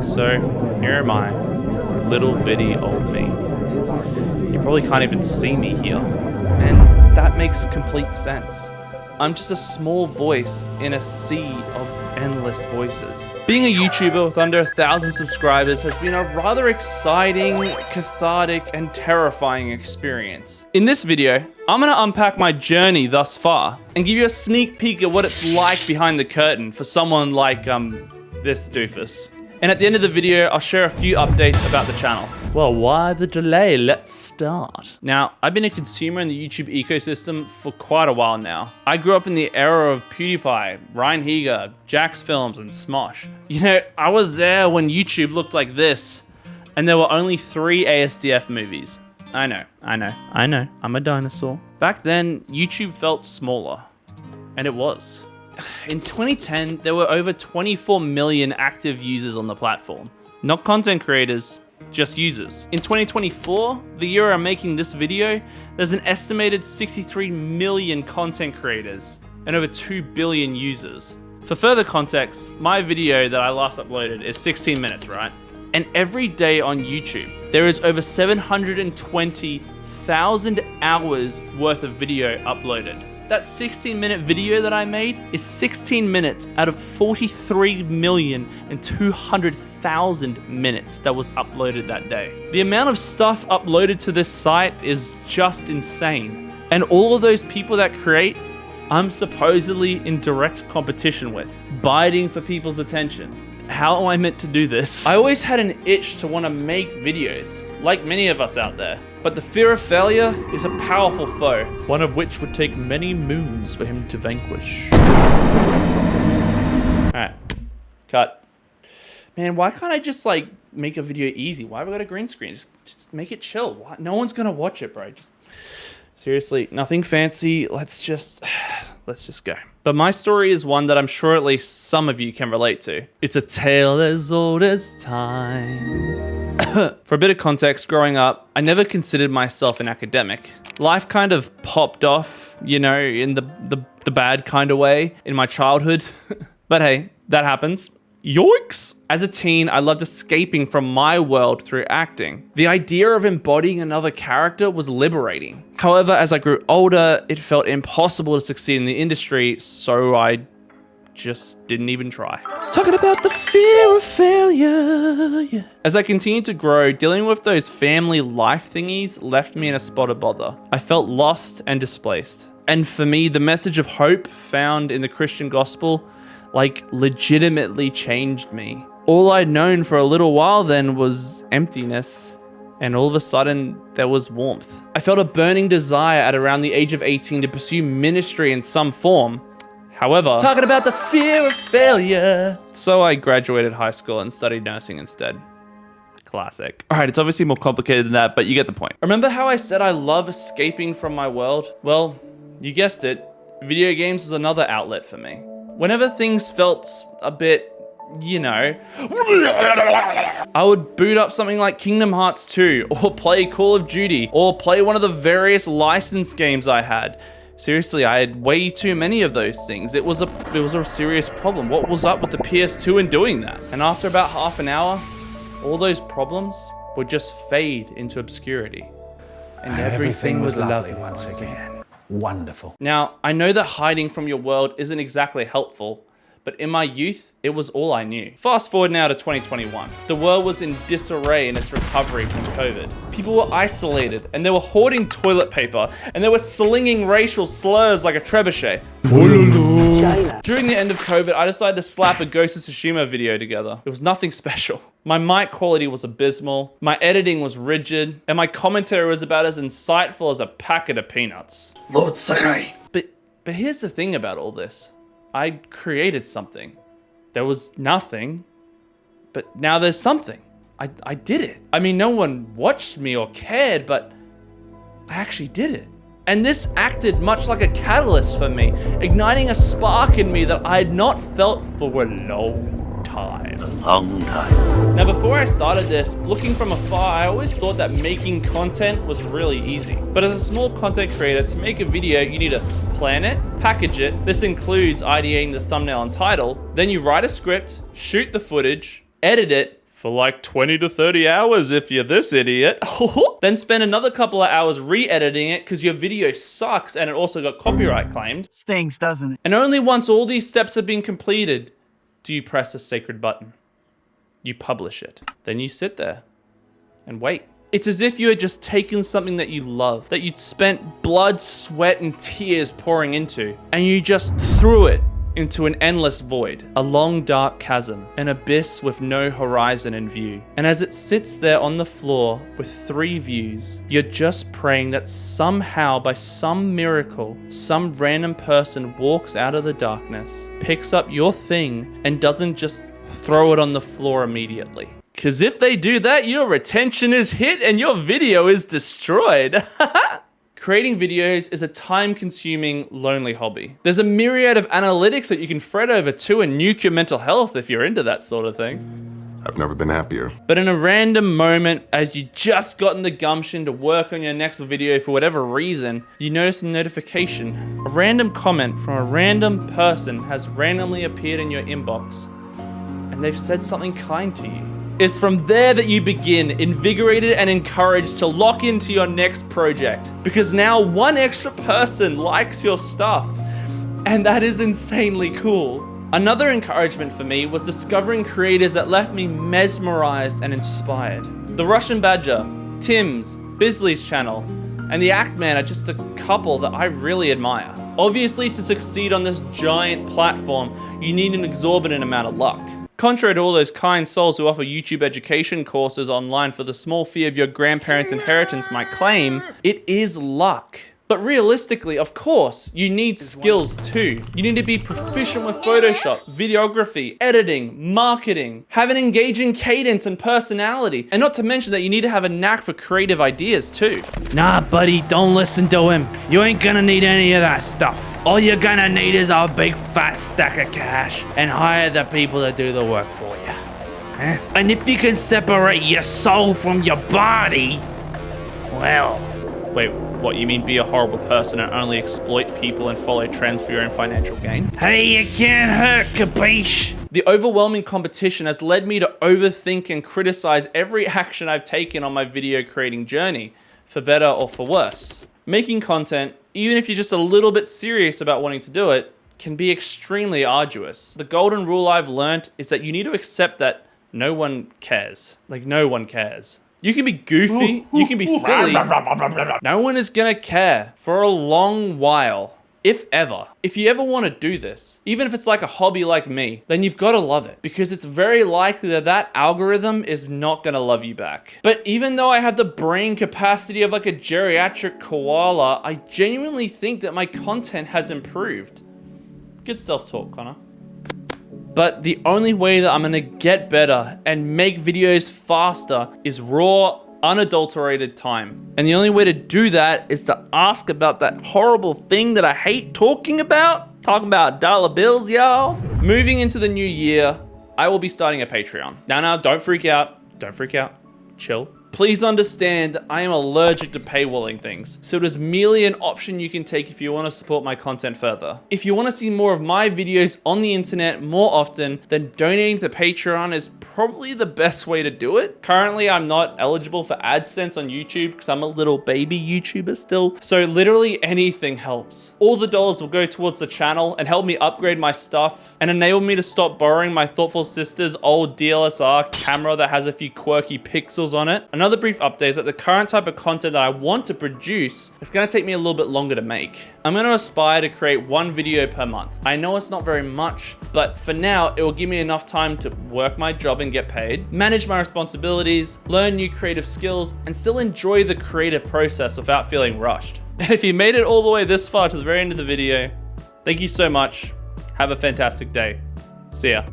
So here am I, little bitty old me. You probably can't even see me here. And that makes complete sense. I'm just a small voice in a sea of endless voices. Being a YouTuber with under 1,000 subscribers has been a rather exciting, cathartic, and terrifying experience. In this video, I'm gonna unpack my journey thus far and give you a sneak peek at what it's like behind the curtain for someone like, this doofus. And at the end of the video, I'll share a few updates about the channel. Well, why the delay? Let's start. Now, I've been a consumer in the YouTube ecosystem for quite a while now. I grew up in the era of PewDiePie, Ryan Higa, Jax Films, and Smosh. You know, I was there when YouTube looked like this, and there were only 3 ASDF movies. I know, I'm a dinosaur. Back then, YouTube felt smaller, and it was. In 2010, there were over 24 million active users on the platform. Not content creators, just users. In 2024, the year I'm making this video, there's an estimated 63 million content creators and over 2 billion users. For further context, my video that I last uploaded is 16 minutes, right? And every day on YouTube, there is over 720,000 hours worth of video uploaded. That 16-minute video that I made is 16 minutes out of 43,200,000 minutes that was uploaded that day. The amount of stuff uploaded to this site is just insane. And all of those people that create, I'm supposedly in direct competition with, biting for people's attention. How am I meant to do this? I always had an itch to want to make videos, like many of us out there. But the fear of failure is a powerful foe, one of which would take many moons for him to vanquish. Alright, cut. Man, why can't I just like make a video easy? Why have I got a green screen? Just make it chill. Why? No one's gonna watch it, bro. Just seriously, nothing fancy. Let's just go. But my story is one that I'm sure at least some of you can relate to. It's a tale as old as time. For a bit of context, growing up, I never considered myself an academic. Life kind of popped off, you know, in the bad kind of way in my childhood. But hey, that happens. Yoicks! As a teen, I loved escaping from my world through acting. The idea of embodying another character was liberating. However, as I grew older, it felt impossible to succeed in the industry, so I just didn't even try. Talking about the fear of failure, yeah. As I continued to grow, dealing with those family life thingies left me in a spot of bother. I felt lost and displaced. And for me, the message of hope found in the Christian gospel like legitimately changed me. All I'd known for a little while then was emptiness, and all of a sudden there was warmth. I felt a burning desire at around the age of 18 to pursue ministry in some form. However, talking about the fear of failure. So I graduated high school and studied nursing instead. Classic. All right, it's obviously more complicated than that, but you get the point. Remember how I said I love escaping from my world? Well, you guessed it, video games is another outlet for me. Whenever things felt a bit, you know, I would boot up something like Kingdom Hearts 2, or play Call of Duty, or play one of the various licensed games I had. Seriously, I had way too many of those things. It was a serious problem. What was up with the PS2 in doing that? And after about half an hour, all those problems would just fade into obscurity. And everything was lovely once again. Wonderful. Now, I know that hiding from your world isn't exactly helpful, but in my youth, it was all I knew. Fast forward now to 2021. The world was in disarray in its recovery from COVID. People were isolated, and they were hoarding toilet paper, and they were slinging racial slurs like a trebuchet. During the end of COVID, I decided to slap a Ghost of Tsushima video together. It was nothing special. My mic quality was abysmal, my editing was rigid, and my commentary was about as insightful as a packet of peanuts. Lord Sakai. But here's the thing about all this. I created something. There was nothing, but now there's something. I did it. I mean, no one watched me or cared, but I actually did it. And this acted much like a catalyst for me, igniting a spark in me that I had not felt for a long time. Now, before I started this, looking from afar, I always thought that making content was really easy. But as a small content creator, to make a video, you need to plan it, package it. This includes ideating the thumbnail and title. Then you write a script, shoot the footage, edit it, for like 20 to 30 hours if you're this idiot. Then spend another couple of hours re-editing it because your video sucks and it also got copyright claimed. Stinks, doesn't it? And only once all these steps have been completed do you press the sacred button. You publish it. Then you sit there and wait. It's as if you had just taken something that you love, that you'd spent blood, sweat, and tears pouring into, and you just threw it into an endless void, a long dark chasm, an abyss with no horizon in view. And as it sits there on the floor with 3 views, you're just praying that somehow, by some miracle, some random person walks out of the darkness, picks up your thing, and doesn't just throw it on the floor immediately. Because if they do that, your retention is hit and your video is destroyed. Creating videos is a time-consuming, lonely hobby. There's a myriad of analytics that you can fret over too and nuke your mental health if you're into that sort of thing. I've never been happier. But in a random moment, as you just gotten the gumption to work on your next video for whatever reason, you notice a notification. A random comment from a random person has randomly appeared in your inbox, and they've said something kind to you. It's from there that you begin, invigorated and encouraged to lock into your next project. Because now one extra person likes your stuff. And that is insanely cool. Another encouragement for me was discovering creators that left me mesmerized and inspired. The Russian Badger, Tim's, Bisley's channel, and the Act Man are just a couple that I really admire. Obviously, to succeed on this giant platform, you need an exorbitant amount of luck. Contrary to all those kind souls who offer YouTube education courses online for the small fee of your grandparents' inheritance might claim, it is luck. But realistically, of course, you need skills too. You need to be proficient with Photoshop, videography, editing, marketing, have an engaging cadence and personality, and not to mention that you need to have a knack for creative ideas too. Nah, buddy, don't listen to him. You ain't gonna need any of that stuff. All you're gonna need is a big fat stack of cash and hire the people to do the work for you. Huh? And if you can separate your soul from your body, well... Wait, what, you mean be a horrible person and only exploit people and follow trends for your own financial gain? Hey, you can't hurt, capiche? The overwhelming competition has led me to overthink and criticize every action I've taken on my video creating journey, for better or for worse. Making content, even if you're just a little bit serious about wanting to do it, can be extremely arduous. The golden rule I've learned is that you need to accept that no one cares. Like, no one cares. You can be goofy, you can be silly. No one is gonna care for a long while, if ever. If you ever want to do this, even if it's like a hobby like me, then you've got to love it, because it's very likely that that algorithm is not gonna love you back. But even though I have the brain capacity of like a geriatric koala, I genuinely think that my content has improved. Good self-talk, Connor. But the only way that I'm gonna get better and make videos faster is raw, unadulterated time. And the only way to do that is to ask about that horrible thing that I hate talking about. Talking about dollar bills, y'all. Moving into the new year, I will be starting a Patreon. Now, don't freak out. Don't freak out. Chill. Please understand, I am allergic to paywalling things, so it is merely an option you can take if you want to support my content further. If you want to see more of my videos on the internet more often, then donating to Patreon is probably the best way to do it. Currently, I'm not eligible for AdSense on YouTube because I'm a little baby YouTuber still, so literally anything helps. All the dollars will go towards the channel and help me upgrade my stuff and enable me to stop borrowing my thoughtful sister's old DSLR camera that has a few quirky pixels on it. Another brief update is that the current type of content that I want to produce is going to take me a little bit longer to make. I'm going to aspire to create 1 video per month. I know it's not very much, but for now, it will give me enough time to work my job and get paid, manage my responsibilities, learn new creative skills, and still enjoy the creative process without feeling rushed. And if you made it all the way this far to the very end of the video, thank you so much. Have a fantastic day. See ya.